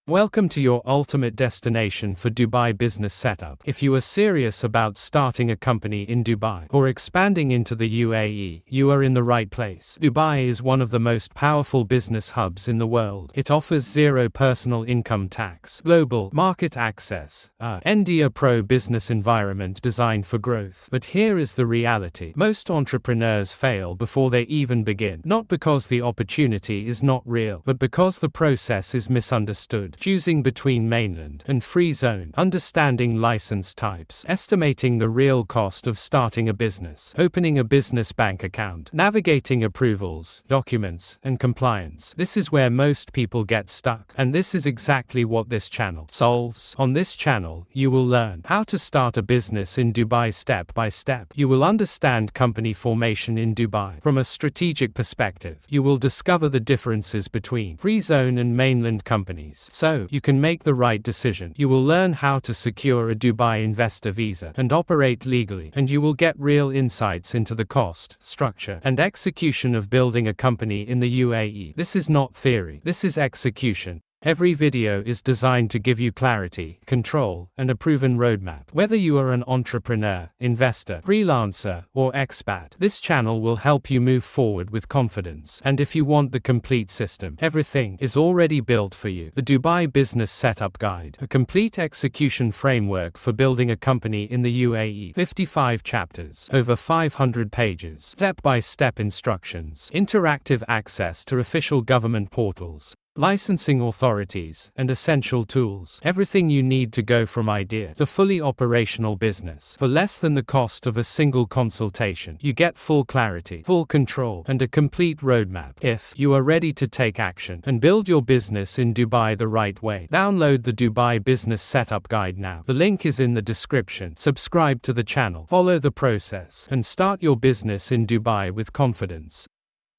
Welcome to your ultimate destination for Dubai business setup. If you are serious about starting a company in Dubai or expanding into the UAE, you are in the right place. Dubai is one of the most powerful business hubs in the world. It offers zero personal income tax, global market access, NDA pro business environment designed for growth. But here is the reality. Most entrepreneurs fail before they even begin. Not because the opportunity is not real, but because the process is misunderstood. Choosing between mainland and free zone, understanding license types, estimating the real cost of starting a business, opening a business bank account, navigating approvals, documents, and compliance. This is where most people get stuck, and this is exactly what this channel solves. On this channel, you will learn how to start a business in Dubai step by step. You will understand company formation in Dubai from a strategic perspective. You will discover the differences between free zone and mainland companies, so you can make the right decision. You will learn how to secure a Dubai investor visa and operate legally, and you will get real insights into the cost, structure, and execution of building a company in the UAE. This is not theory, this is execution. Every video is designed to give you clarity, control, and a proven roadmap. Whether you are an entrepreneur, investor, freelancer, or expat, this channel will help you move forward with confidence. And if you want the complete system, everything is already built for you. The Dubai Business Setup Guide, a complete execution framework for building a company in the UAE. 55 chapters, over 500 pages, step-by-step instructions, interactive access to official government portals, licensing authorities, and essential tools. Everything you need to go from idea to fully operational business. For less than the cost of a single consultation, you get full clarity, full control, and a complete roadmap. If you are ready to take action and build your business in Dubai the right way, download the Dubai Business Setup Guide now. The link is in the description. Subscribe to the channel, follow the process, and start your business in Dubai with confidence.